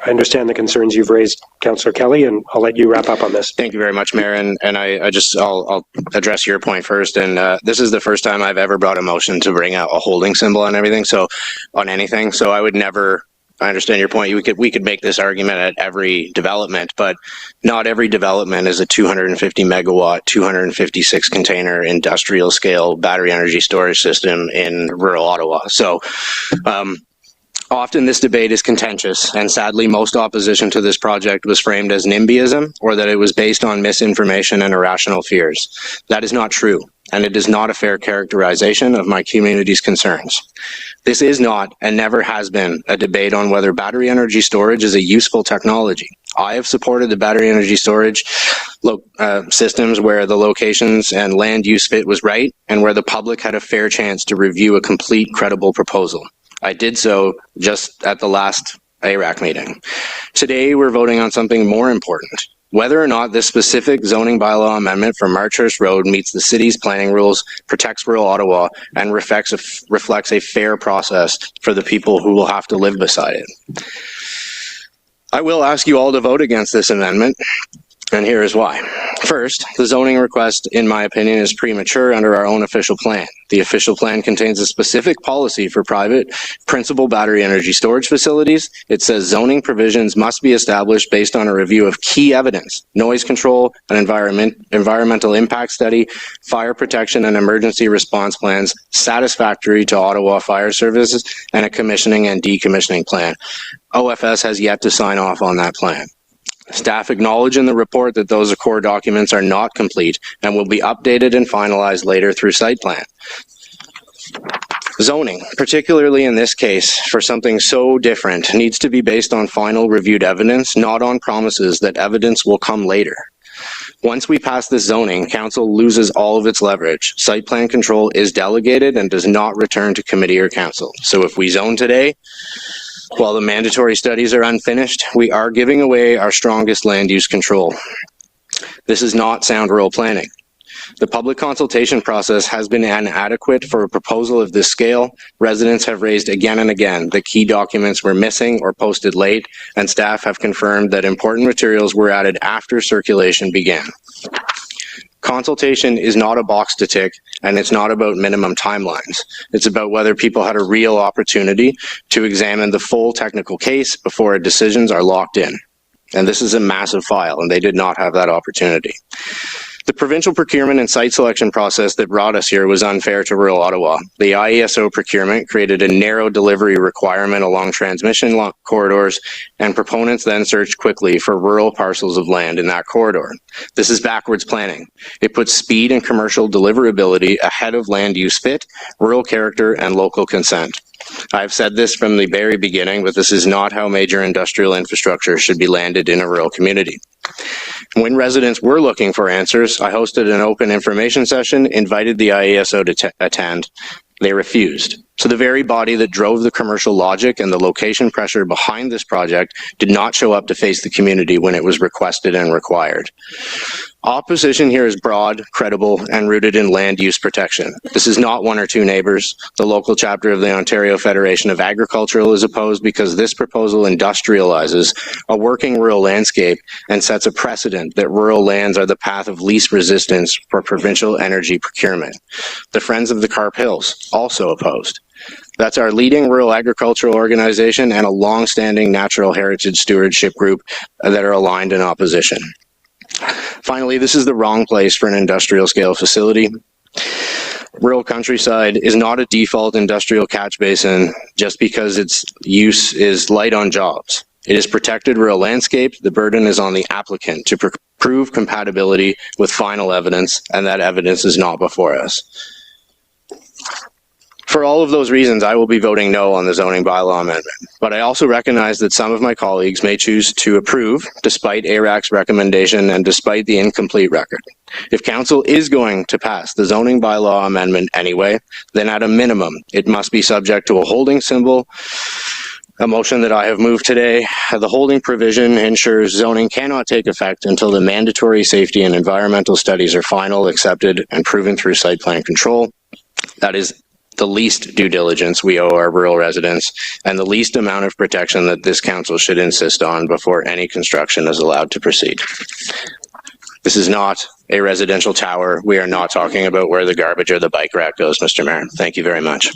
I understand the concerns you've raised, Councillor Kelly, and I'll let you wrap up on this. Thank you very much, Mayor. And I'll address your point first. And this is the first time I've ever brought a motion to bring out a holding symbol on everything. So on anything. So I would never. I understand your point. We could make this argument at every development, but not every development is a 250 megawatt, 256 container industrial scale battery energy storage system in rural Ottawa. So often this debate is contentious, and sadly most opposition to this project was framed as NIMBYism, or that it was based on misinformation and irrational fears. That is not true, and it is not a fair characterization of my community's concerns. This is not, and never has been, a debate on whether battery energy storage is a useful technology. I have supported the battery energy storage systems where the locations and land use fit was right, and where the public had a fair chance to review a complete, credible proposal. I did so just at the last ARAC meeting. Today, we're voting on something more important. Whether or not this specific zoning bylaw amendment for Marchurst Road meets the city's planning rules, protects rural Ottawa, and reflects a fair process for the people who will have to live beside it. I will ask you all to vote against this amendment, and here is why. First, the zoning request, in my opinion, is premature under our own official plan. The official plan contains a specific policy for private principal battery energy storage facilities. It says zoning provisions must be established based on a review of key evidence, noise control, an environmental impact study, fire protection and emergency response plans, satisfactory to Ottawa Fire Services, and a commissioning and decommissioning plan. OFS has yet to sign off on that plan. Staff acknowledge in the report that those core documents are not complete and will be updated and finalized later through site plan. Zoning, particularly in this case, for something so different, needs to be based on final reviewed evidence, not on promises that evidence will come later. Once we pass this zoning, council loses all of its leverage. Site plan control is delegated and does not return to committee or council. So if we zone today, while the mandatory studies are unfinished, we are giving away our strongest land use control. This is not sound rural planning. The public consultation process has been inadequate for a proposal of this scale. Residents have raised again and again that key documents were missing or posted late, and staff have confirmed that important materials were added after circulation began. Consultation is not a box to tick, and it's not about minimum timelines. It's about whether people had a real opportunity to examine the full technical case before decisions are locked in. And this is a massive file, and they did not have that opportunity. The provincial procurement and site selection process that brought us here was unfair to rural Ottawa. The IESO procurement created a narrow delivery requirement along transmission corridors, and proponents then searched quickly for rural parcels of land in that corridor. This is backwards planning. It puts speed and commercial deliverability ahead of land use fit, rural character, and local consent. I've said this from the very beginning, but this is not how major industrial infrastructure should be landed in a rural community. When residents were looking for answers, I hosted an open information session, invited the IESO to attend. They refused. So the very body that drove the commercial logic and the location pressure behind this project did not show up to face the community when it was requested and required. Opposition here is broad, credible, and rooted in land use protection. This is not one or two neighbors. The local chapter of the Ontario Federation of Agricultural is opposed because this proposal industrializes a working rural landscape and sets a precedent that rural lands are the path of least resistance for provincial energy procurement. The Friends of the Carp Hills also opposed. That's our leading rural agricultural organization and a long-standing natural heritage stewardship group that are aligned in opposition. Finally, this is the wrong place for an industrial scale facility. Rural countryside is not a default industrial catch basin just because its use is light on jobs. It is protected rural landscape. The burden is on the applicant to prove compatibility with final evidence, and that evidence is not before us. For all of those reasons, I will be voting no on the zoning bylaw amendment. But I also recognize that some of my colleagues may choose to approve, despite ARAC's recommendation and despite the incomplete record. If council is going to pass the zoning bylaw amendment anyway, then at a minimum, it must be subject to a holding symbol, a motion that I have moved today. The holding provision ensures zoning cannot take effect until the mandatory safety and environmental studies are final, accepted, and proven through site plan control. That is the least due diligence we owe our rural residents and the least amount of protection that this council should insist on before any construction is allowed to proceed. This is not a residential tower. We are not talking about where the garbage or the bike rack goes, Mr. Mayor. Thank you very much.